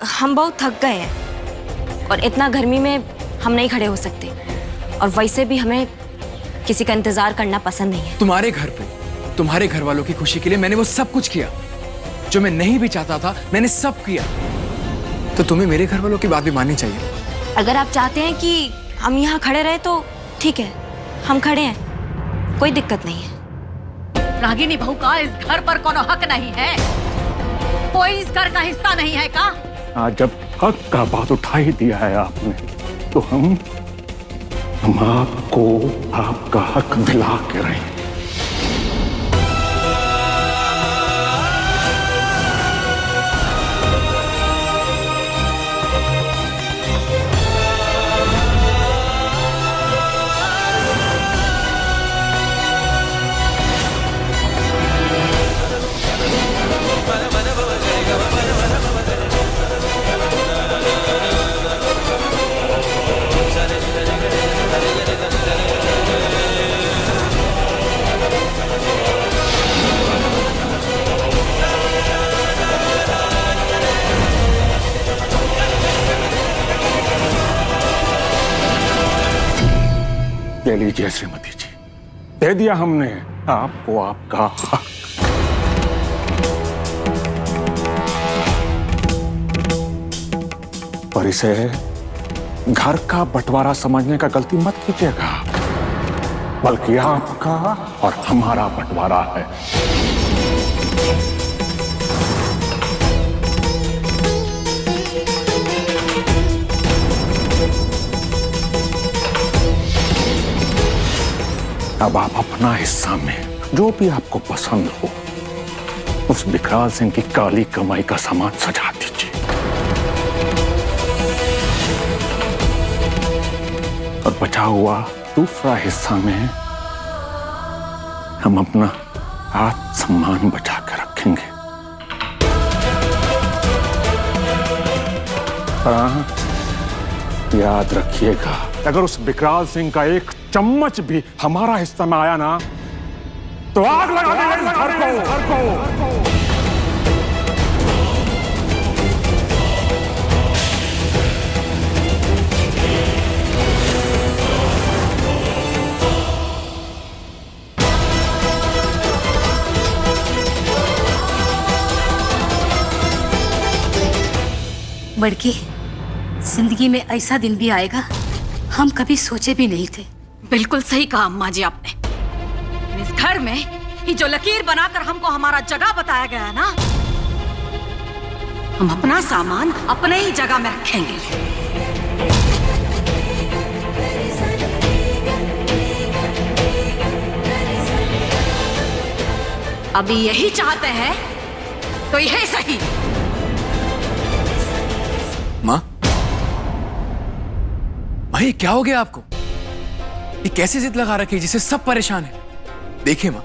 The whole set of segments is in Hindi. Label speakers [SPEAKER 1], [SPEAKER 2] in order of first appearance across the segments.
[SPEAKER 1] हम बहुत थक गए हैं और इतना गर्मी में हम नहीं खड़े हो सकते, और वैसे भी हमें किसी का इंतजार करना पसंद नहीं है।
[SPEAKER 2] तुम्हारे घर पे तुम्हारे घर वालों की खुशी के लिए मैंने वो सब कुछ किया जो मैं नहीं भी चाहता था, मैंने सब किया। तो तुम्हें मेरे घर वालों की बात भी माननी चाहिए।
[SPEAKER 1] अगर आप चाहते हैं कि हम यहाँ खड़े रहे तो ठीक है, हम खड़े हैं, कोई दिक्कत नहीं है।
[SPEAKER 3] रागिनी बहू का इस घर पर कोनो हक नहीं है, कोई इस घर का हिस्सा नहीं है का?
[SPEAKER 4] आज जब हक का बात उठा ही दिया है आपने, तो हम आपको आपका हक दिला के रहें। ले लीजिए श्रीमती जी, दे दिया हमने आपको आपका हक। पर इसे घर का बंटवारा समझने का गलती मत कीजिएगा, बल्कि आपका और हमारा बंटवारा है। अब आप अपना हिस्सा में जो भी आपको पसंद हो उस विकराल सिंह की काली कमाई का सामान सजा दीजिए, और बचा हुआ दूसरा हिस्सा में हम अपना आत्मसम्मान बचा कर रखेंगे। याद रखिएगा, अगर उस विकराल सिंह का एक चम्मच भी हमारा हिस्सा में आया ना, तो आग लगा देंगे इस घर को।
[SPEAKER 3] बड़की, जिंदगी में ऐसा दिन भी आएगा हम कभी सोचे भी नहीं थे। बिल्कुल सही कहा अम्मा जी आपने। इस घर में ये जो लकीर बनाकर हमको हमारा जगह बताया गया ना, हम अपना सामान अपने ही जगह में रखेंगे। अभी यही चाहते हैं तो यह सही।
[SPEAKER 2] माँ, ये क्या हो गया आपको? ये कैसी जिद लगा रखी जिससे सब परेशान है? देखिए माँ,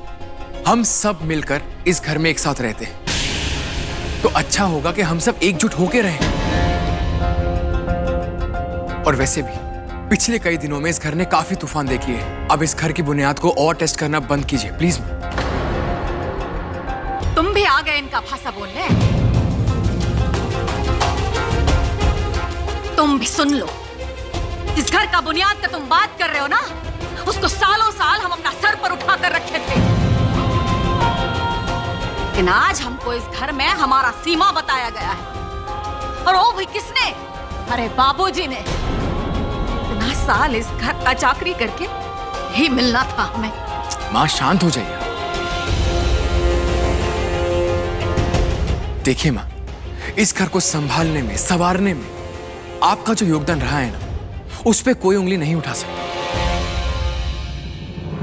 [SPEAKER 2] हम सब मिलकर इस घर में एक साथ रहते हैं, तो अच्छा होगा कि हम सब एकजुट होके रहें। और वैसे भी पिछले कई दिनों में इस घर ने काफी तूफान देख लिए हैं। अब इस घर की बुनियाद को और टेस्ट करना बंद कीजिए प्लीज।
[SPEAKER 3] तुम भी आ गए इनका भाषा बोलने। तुम भी सुन लो, जिस घर का बुनियाद का तुम बात कर रहे हो ना, उसको सालों साल हम अपना सर पर उठाकर रखे थे, लेकिन आज हमको इस घर में हमारा सीमा बताया गया है। और वो भी किसने? अरे बाबूजी ने। इतना साल इस घर का चाकरी करके ही मिलना था हमें।
[SPEAKER 2] माँ शांत हो जाइए। देखिए माँ, इस घर को संभालने में, संवारने में आपका जो योगदान रहा है ना, उस पे कोई उंगली नहीं उठा सकता।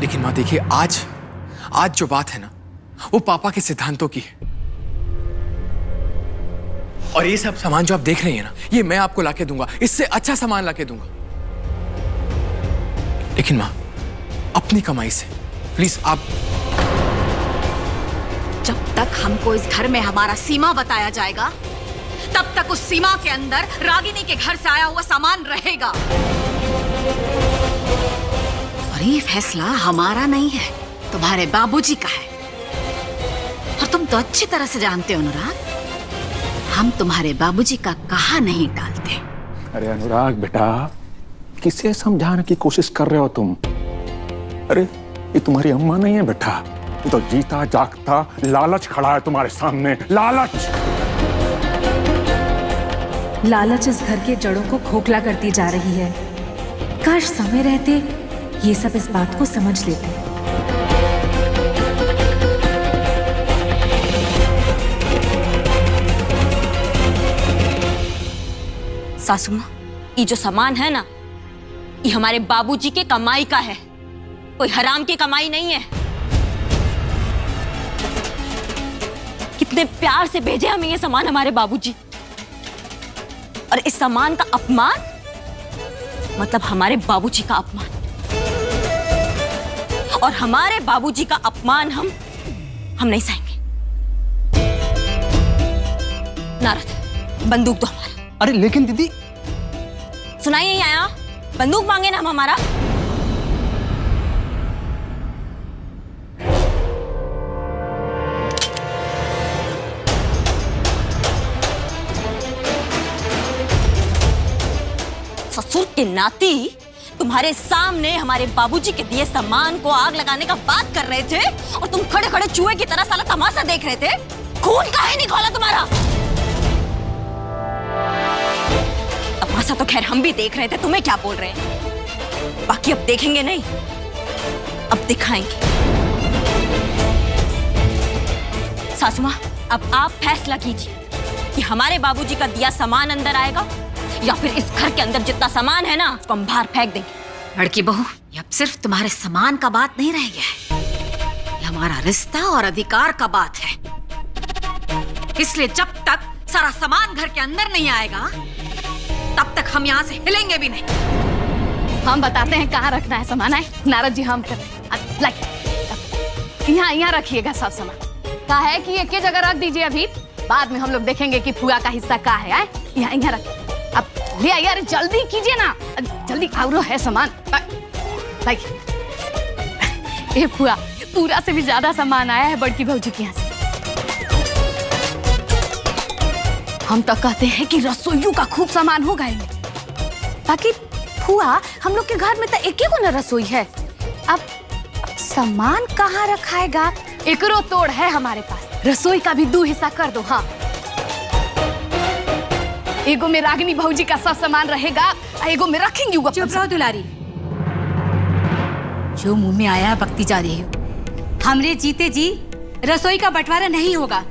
[SPEAKER 2] लेकिन माँ देखिए, आज जो बात है ना, वो पापा के सिद्धांतों की है। और ये सब सामान जो आप देख रही हैं ना, ये मैं आपको लाके दूंगा, इससे अच्छा सामान लाके दूंगा। लेकिन माँ, अपनी कमाई से प्लीज आप।
[SPEAKER 3] जब तक हमको इस घर में हमारा सीमा बताया जाएगा, तब तक उस सीमा के अंदर रागिनी के घर से आया हुआ सामान रहेगा। और ये फैसला हमारा नहीं है, तुम्हारे बाबूजी का है। और तुम तो अच्छी तरह से जानते हो अनुराग, हम तुम्हारे बाबूजी का कहा नहीं टालते।
[SPEAKER 4] अरे अनुराग बेटा, किसे समझाने की कोशिश कर रहे हो तुम? अरे ये तुम्हारी अम्मा नहीं है बेटा, ये तो जीता जागता लालच खड़ा है तुम्हारे सामने। लालच
[SPEAKER 5] लालच इस घर के जड़ों को खोखला करती जा रही है। काश समय रहते ये सब इस बात को समझ लेते।
[SPEAKER 1] सासू माँ, ये जो सामान है ना, ये हमारे बाबूजी के कमाई का है, कोई हराम की कमाई नहीं है। कितने प्यार से भेजे हमें ये सामान हमारे बाबूजी, और इस सामान का अपमान मतलब हमारे बाबूजी का अपमान, और हमारे बाबूजी का अपमान हम नहीं सहेंगे। नारद, बंदूक दो हमारा।
[SPEAKER 6] अरे लेकिन दीदी,
[SPEAKER 1] सुनाई नहीं आया? बंदूक मांगे ना हम हमारा। ससुर के नाती तुम्हारे सामने हमारे बाबूजी के दिए सामान को आग लगाने का बात कर रहे थे, और तुम खड़े खड़े चूहे की तरह साला तमाशा देख रहे थे। खून काहे नहीं खौला तुम्हारा? तमाशा तो खैर हम भी देख रहे थे, तुम्हें क्या बोल रहे हैं? बाकी अब देखेंगे नहीं, अब दिखाएंगे। सासू माँ, अब आप फैसला कीजिए कि हमारे बाबूजी का दिया सामान अंदर आएगा या फिर इस घर के अंदर जितना सामान है ना, उसको हम बाहर फेंक देंगे।
[SPEAKER 3] लड़की बहू, ये अब सिर्फ तुम्हारे सामान का बात नहीं रह गया है, ये हमारा रिश्ता और अधिकार का बात है। इसलिए जब तक सारा सामान घर के अंदर नहीं आएगा, तब तक हम यहाँ से हिलेंगे भी नहीं।
[SPEAKER 7] हम बताते हैं कहाँ रखना है सामान। है नारद जी, हम यहाँ रखिएगा सब सामान। कहा है कि एक ही जगह रख दीजिए, अभी बाद में हम लोग देखेंगे कि फुआ का हिस्सा कहाँ है। यहाँ रख, अब ले आइए। अरे जल्दी कीजिए ना, जल्दी। और है सामान, ये फुआ पूरा से भी ज्यादा सामान आया है बड़की भौजी के यहाँ से। हम तो कहते हैं कि रसोइयों का खूब सामान होगा इनमें। बाकी फुआ, हम लोग के घर में तो एक ही को न रसोई है। अब सामान कहाँ रखाएगा? एकरो तोड़ है हमारे पास। रसोई का भी 2 हिस्सा कर दो। हाँ, एगो में रागिनी भौजी का सब सामान रहेगा, एगो में रखेंगे वो।
[SPEAKER 3] चुप रहो दुलारी, जो मुंह में आया बकती जा रही हो। हमरे जीते जी रसोई का बंटवारा नहीं होगा।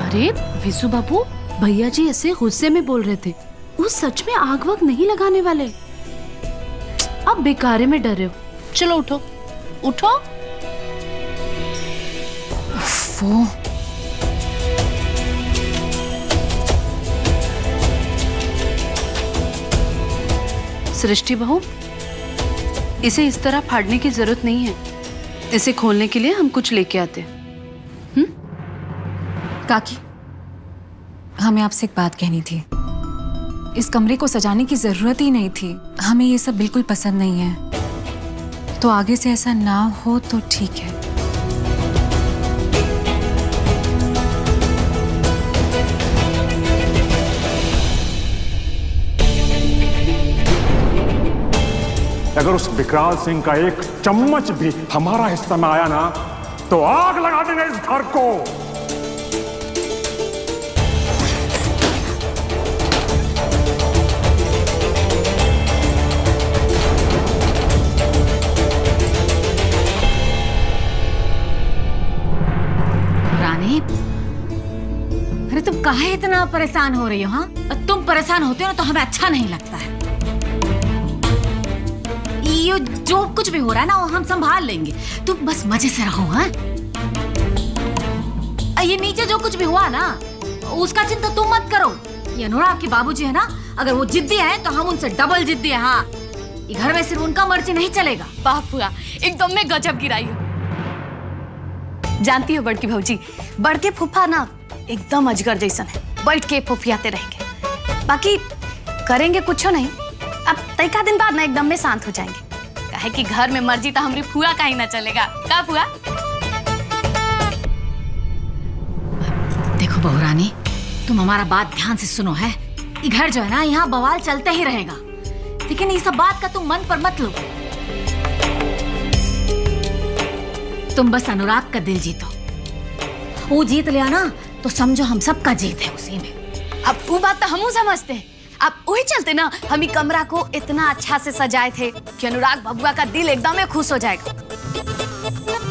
[SPEAKER 7] अरे विशु बाबू, भैया जी ऐसे गुस्से में बोल रहे थे, वो सच में आग वग नहीं लगाने वाले। अब बेकारे में डरे हो। चलो उठो उठो। वो सृष्टि बहू, इसे इस तरह फाड़ने की जरूरत नहीं है। इसे खोलने के लिए हम कुछ लेके आते।
[SPEAKER 5] काकी, हमें आपसे एक बात कहनी थी। इस कमरे को सजाने की जरूरत ही नहीं थी। हमें ये सब बिल्कुल पसंद नहीं है, तो आगे से ऐसा ना हो तो ठीक है।
[SPEAKER 4] अगर उस विकराल सिंह का एक चम्मच भी हमारा हिस्सा में आया ना, तो आग लगा देंगे इस घर को।
[SPEAKER 3] अरे तुम काहे इतना परेशान हो रही हो? हाँ, तुम परेशान होते हो ना तो हमें अच्छा नहीं लगता है। ये जो कुछ भी हो रहा है ना वो हम संभाल लेंगे, तुम बस मजे से रहो। हाँ, ये नीचे जो कुछ भी हुआ ना उसका चिंता तुम मत करो। ये अनुराग के बाबूजी है ना, अगर वो जिद्दी है तो हम उनसे डबल जिद्दी है। हाँ, ये घर में सिर्फ उनका मर्जी नहीं चलेगा।
[SPEAKER 7] वाह फुआ, एकदम में गजब गिराई हो। जानती हो बड़की भौजी, बड़के फूफा ना एकदम अजगर जैसन है, बैठ के फुफियाते रहेंगे, बाकी करेंगे कुछ नहीं। अब तैका दिन बाद ना एकदम में शांत हो जाएंगे, काहे कि घर में मर्जी तो हमारी फुआ का ही ना चलेगा। का फुआ?
[SPEAKER 3] देखो बहुरानी, तुम हमारा बात ध्यान से सुनो। है ये घर जो है ना, यहाँ बवाल चलते ही रहेगा, लेकिन ये सब बात का तुम मन पर मत लो। तुम बस अनुराग का दिल जीतो, वो जीत लिया ना तो समझो हम सबका जीत है उसी में।
[SPEAKER 7] अब वो बात तो हमू समझते हैं। अब वही चलते ना हम ही कमरा को इतना अच्छा से सजाए थे कि अनुराग बबुआ का दिल एकदम में खुश हो जाएगा।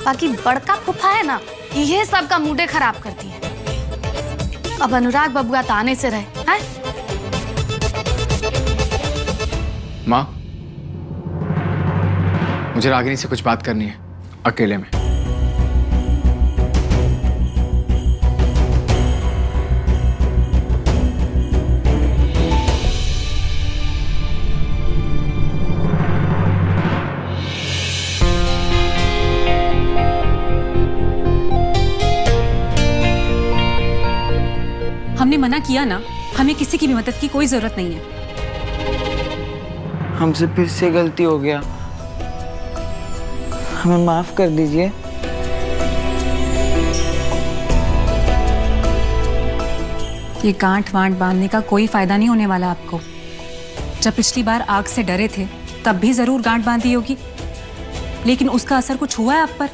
[SPEAKER 7] बाकी बड़का फूफा है ना, ये सब का मूडे खराब करती है। अब अनुराग बबुआ तो आने से रहे हैं?
[SPEAKER 2] माँ, मुझे रागिनी से कुछ बात करनी है अकेले में।
[SPEAKER 5] हमने मना किया ना, हमें किसी की भी मदद की कोई जरूरत नहीं है।
[SPEAKER 6] हमसे फिर से गलती हो गया, हमें माफ कर दीजिए।
[SPEAKER 5] ये गांठ वांठ बांधने का कोई फायदा नहीं होने वाला आपको। जब पिछली बार आग से डरे थे तब भी जरूर गांठ बांधी होगी, लेकिन उसका असर कुछ हुआ है आप पर?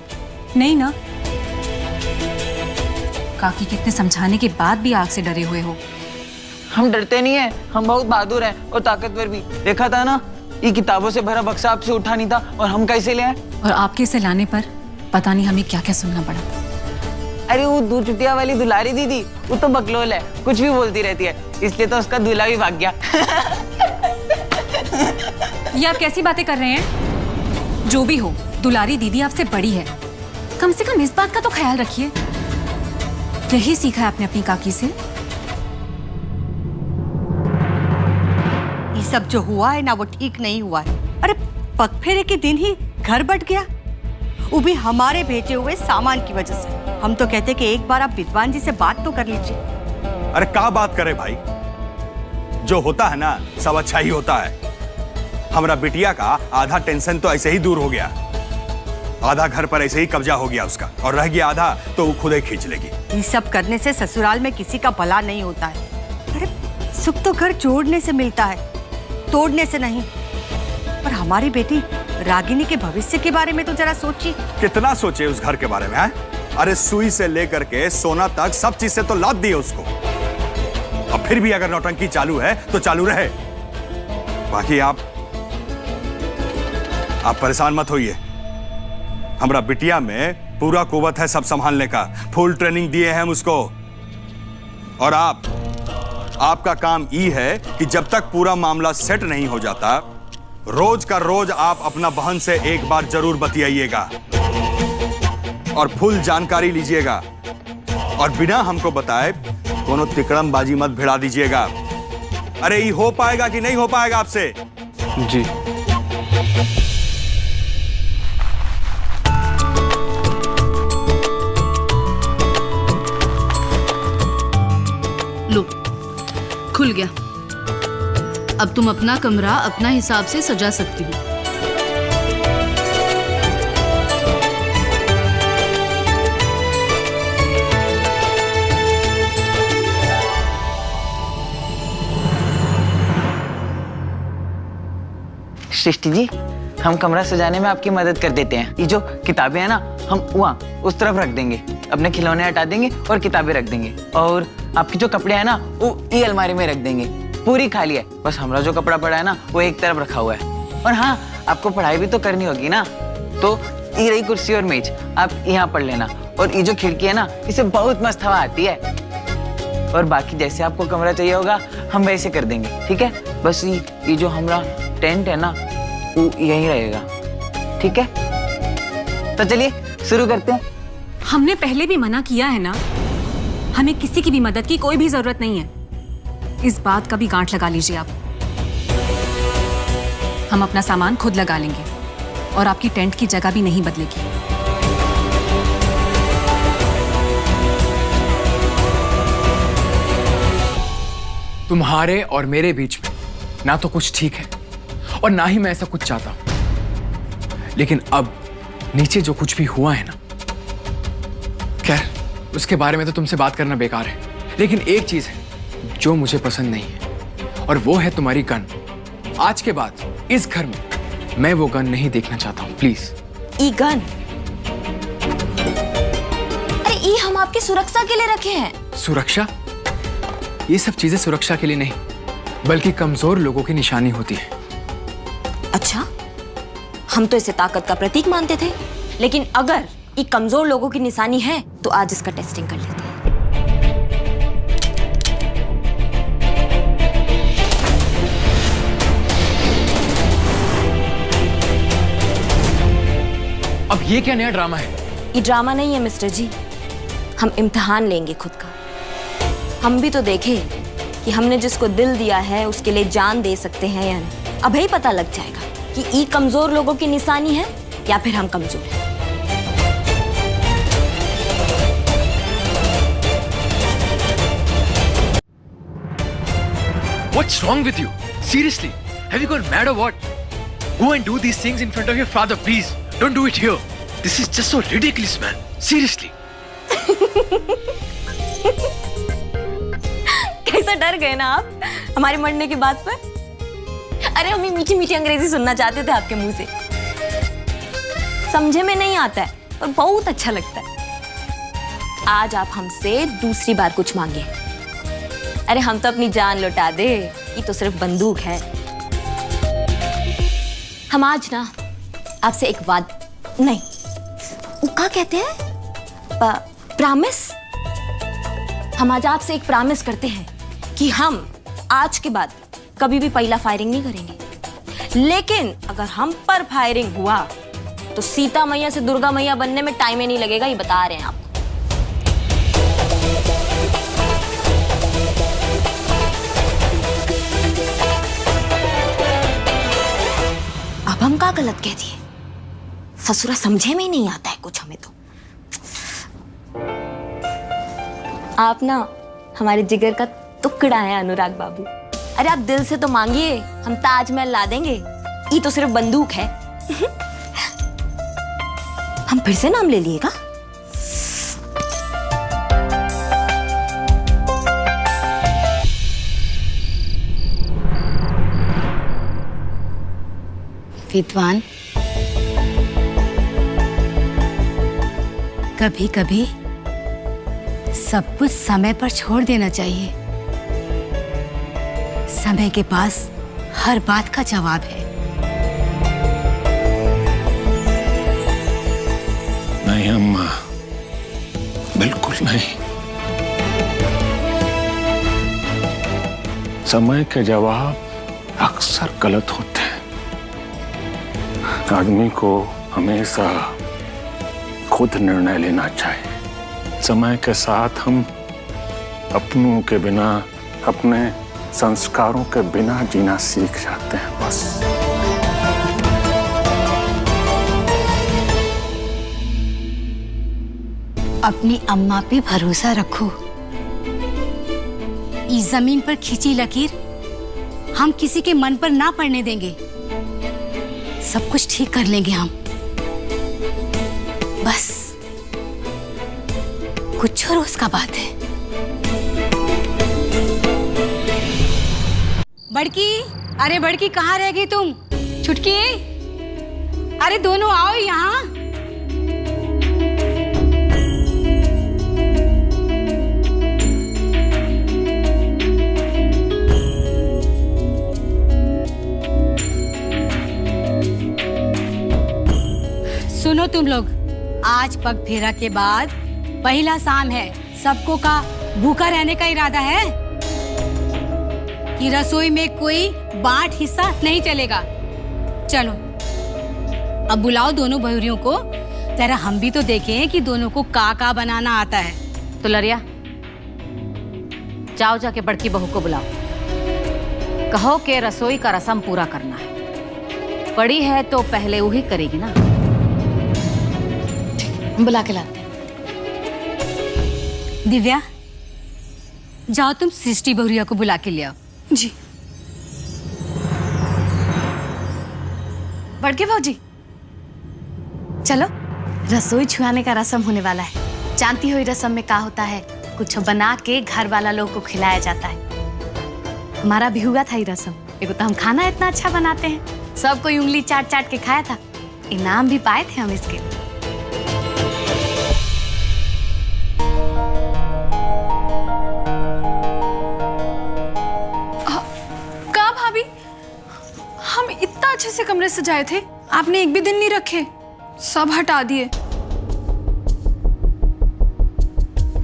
[SPEAKER 5] नहीं ना। काकी कितने समझाने के बाद भी आग से डरे हुए हो।
[SPEAKER 6] हम डरते नहीं है, हम बहुत बहादुर हैं और ताकतवर भी। देखा था ना, ये किताबों से भरा बक्सा आपसे उठा नहीं था और हम कैसे ले आए।
[SPEAKER 5] और आपके इसे लाने पर पता नहीं हमें क्या क्या सुनना पड़ा।
[SPEAKER 6] अरे वो दो चुटिया वाली दुलारी दीदी, वो तो बकलोल है, कुछ भी बोलती रहती है, इसलिए तो उसका दूल्हा भी भाग गया।
[SPEAKER 5] ये आप कैसी बातें कर रहे हैं? जो भी हो, दुलारी दीदी आपसे बड़ी है, कम से कम इस बात का तो ख्याल रखिए। यही सीखा है आपने अपनी काकी से।
[SPEAKER 8] ये सब जो हुआ है ना वो ठीक नहीं हुआ है। अरे पगफेरे के दिन ही घर बट गया, वो भी हमारे भेजे हुए सामान की वजह से। हम तो कहते कि एक बार आप विद्वान जी से बात तो कर लीजिए।
[SPEAKER 9] अरे क्या बात करे भाई, जो होता है ना सब अच्छा ही होता है। हमारा बिटिया का आधा टेंशन तो ऐसे ही दूर हो गया, आधा घर पर ऐसे ही कब्जा हो गया उसका, और रह गया आधा तो वो खुद ही खींच लेगी।
[SPEAKER 8] ये सब करने से ससुराल में किसी का भला नहीं होता है। अरे सुख तो घर जोड़ने से मिलता है, तोड़ने से नहीं। पर हमारी बेटी रागिनी के भविष्य के बारे में तो जरा सोचिए।
[SPEAKER 9] कितना सोचे उस घर के बारे में है? अरे सुई से लेकर के सोना तक सब चीज से तो लाद दी है उसको। अब फिर भी अगर नौटंकी चालू है तो चालू रहे। बाकी आप परेशान मत होइए, हमारा बिटिया में पूरा कुवत है सब संभालने का। फुल ट्रेनिंग दिए हैं हम उसको। और आपका काम ये है कि जब तक पूरा मामला सेट नहीं हो जाता, रोज का रोज आप अपना बहन से एक बार जरूर बतियाइएगा और फुल जानकारी लीजिएगा, और बिना हमको बताए कोनो तिकड़म बाजी मत भिड़ा दीजिएगा। अरे ये हो पाएगा कि नहीं हो पाएगा आपसे?
[SPEAKER 2] जी।
[SPEAKER 7] लो, खुल गया। अब तुम अपना कमरा अपना हिसाब से सजा सकती हो।
[SPEAKER 6] सृष्टि जी, हम कमरा सजाने में आपकी मदद कर देते हैं। ये जो किताबें हैं ना, हम वहाँ उस तरफ रख देंगे, अपने खिलौने हटा देंगे और किताबें रख देंगे। और आपके जो कपड़े हैं ना वो ये अलमारी में रख देंगे, पूरी खाली है। बस हमारा जो कपड़ा पड़ा है ना वो एक तरफ रखा हुआ है। और हाँ, आपको पढ़ाई भी तो करनी होगी ना, तो ये रही कुर्सी और मेज, आप यहाँ पढ़ लेना। और ये जो खिड़की है ना, इसे बहुत मस्त हवा आती है। और बाकी जैसे आपको कमरा चाहिए होगा हम वैसे कर देंगे, ठीक है? बस ये जो हमारा टेंट है ना वो यहीं रहेगा। ठीक है, तो चलिए शुरू करते हैं।
[SPEAKER 5] हमने पहले भी मना किया है ना, हमें किसी की भी मदद की कोई भी जरूरत नहीं है। इस बात का भी गांठ लगा लीजिए आप। हम अपना सामान खुद लगा लेंगे और आपकी टेंट की जगह भी नहीं बदलेगी।
[SPEAKER 2] तुम्हारे और मेरे बीच में ना तो कुछ ठीक है और ना ही मैं ऐसा कुछ चाहता हूं, लेकिन अब नीचे जो कुछ भी हुआ है ना, खैर उसके बारे में तो तुमसे बात करना बेकार है। लेकिन एक चीज है जो मुझे पसंद नहीं है और वो है तुम्हारी गन। आज के बाद इस घर में मैं वो गन नहीं देखना चाहता हूं, प्लीज।
[SPEAKER 1] E gun? अरे ई हम आपकी सुरक्षा के लिए रखे हैं।
[SPEAKER 2] सुरक्षा? ये सब चीजें सुरक्षा के लिए नहीं बल्कि कमजोर लोगों की निशानी होती है।
[SPEAKER 1] अच्छा, हम तो इसे ताकत का प्रतीक मानते थे, लेकिन अगर ये कमजोर लोगों की निशानी है तो आज इसका टेस्टिंग कर लेते हैं।
[SPEAKER 2] अब ये क्या नया ड्रामा है?
[SPEAKER 1] ये ड्रामा नहीं है मिस्टर जी, हम इम्तिहान लेंगे खुद का। हम भी तो देखें कि हमने जिसको दिल दिया है उसके लिए जान दे सकते हैं या नहीं। अब ही पता लग जाएगा कि ई कमजोर लोगों की निशानी है या फिर हम कमजोर हैं।
[SPEAKER 2] What's wrong with you? Seriously, have you gone mad or what? Go and do these things in front of your father, please. Don't do it here. This is just so ridiculous, man. Seriously.
[SPEAKER 1] कैसा डर गए ना आप हमारे मरने की बात पर? अरे हम ही मीठी मीठी अंग्रेजी सुनना चाहते थे आपके मुंह से। समझे में नहीं आता है पर बहुत अच्छा लगता है। आज आप हमसे दूसरी बार कुछ मांगे। अरे हम तो अपनी जान लौटा दे, ये तो सिर्फ बंदूक है। हम आज ना आपसे एक वादा नहीं, वो क्या कहते हैं, प्रॉमिस। हम आज आपसे एक प्रॉमिस करते हैं कि हम आज के बाद कभी भी पहला फायरिंग नहीं करेंगे, लेकिन अगर हम पर फायरिंग हुआ तो सीता मैया से दुर्गा मैया बनने में टाइम ही नहीं लगेगा, ये बता रहे हैं आपको। अब हम क्या गलत कह दिए? ससुरा समझे में ही नहीं आता है कुछ हमें तो। आप ना हमारे जिगर का टुकड़ा है अनुराग बाबू। अरे आप दिल से तो मांगिए, हम ताजमहल ला देंगे। ये तो सिर्फ बंदूक है। हम फिर से नाम ले लिएगा।
[SPEAKER 3] विद्वान, कभी कभी सब कुछ समय पर छोड़ देना चाहिए। समय के पास हर बात का जवाब है।
[SPEAKER 4] नहीं अम्मा, बिल्कुल नहीं। समय के जवाब अक्सर गलत होते हैं। आदमी को हमेशा खुद निर्णय लेना चाहिए। समय के साथ हम अपनों के बिना, अपने संस्कारों के बिना जीना सीख जाते हैं बस।
[SPEAKER 3] अपनी अम्मा पे भरोसा रखो। इस जमीन पर खींची लकीर हम किसी के मन पर ना पड़ने देंगे। सब कुछ ठीक कर लेंगे हम। बस कुछ रोज का बात है। बड़की, अरे बड़की कहाँ रह गई तुम? छुटकी, अरे दोनों आओ यहाँ। सुनो तुम लोग, आज पग फेरा के बाद पहला शाम है। सबको का भूखा रहने का इरादा है कि रसोई में कोई बांट हिस्सा नहीं चलेगा। चलो
[SPEAKER 7] अब बुलाओ दोनों बहुरियों को, जरा हम भी तो देखें कि दोनों को का बनाना आता है। तो लरिया, जाओ जाके बड़की बहू को बुलाओ, कहो कि रसोई का रस्म पूरा करना है। बड़ी है तो पहले वही करेगी ना। बुला के लाते हैं। दिव्या, जाओ तुम सृष्टि बहुरिया को बुला के ले आओ।
[SPEAKER 3] जी।
[SPEAKER 7] बड़के भाजी, चलो, रसोई छुआने का रस्म होने वाला है। जानती हो ये रस्म में क्या होता है? कुछ बना के घर वाला लोग को खिलाया जाता है। हमारा भी हुआ था ये रस्म। देखो तो हम खाना इतना अच्छा बनाते हैं, सब कोई उंगली चाट चाट के खाया था। इनाम भी पाए थे हम इसके।
[SPEAKER 5] का भाभी, हम इतना अच्छे से कमरे सजाए थे, आपने एक भी दिन नहीं रखे, सब हटा दिए।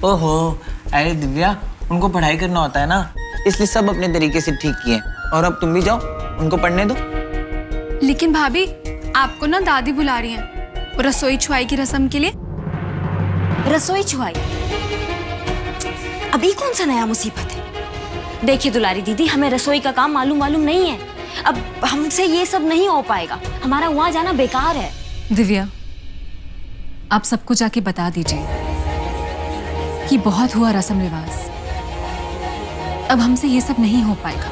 [SPEAKER 6] ओहो, अरे दिव्या, उनको पढ़ाई करना होता है ना, इसलिए सब अपने तरीके से ठीक किए। और अब तुम भी जाओ, उनको पढ़ने दो।
[SPEAKER 5] लेकिन भाभी, आपको ना दादी बुला रही हैं रसोई छुआई की रस्म के लिए।
[SPEAKER 1] रसोई छुआई? अभी कौन सा नया मुसीबत है? देखिए दुलारी दीदी, हमें रसोई का काम मालूम नहीं है। अब हमसे ये सब नहीं हो पाएगा, हमारा वहां जाना बेकार है।
[SPEAKER 5] दिव्या, आप सबको जाके बता दीजिए कि बहुत हुआ रस्म रिवाज, अब हमसे ये सब नहीं हो पाएगा।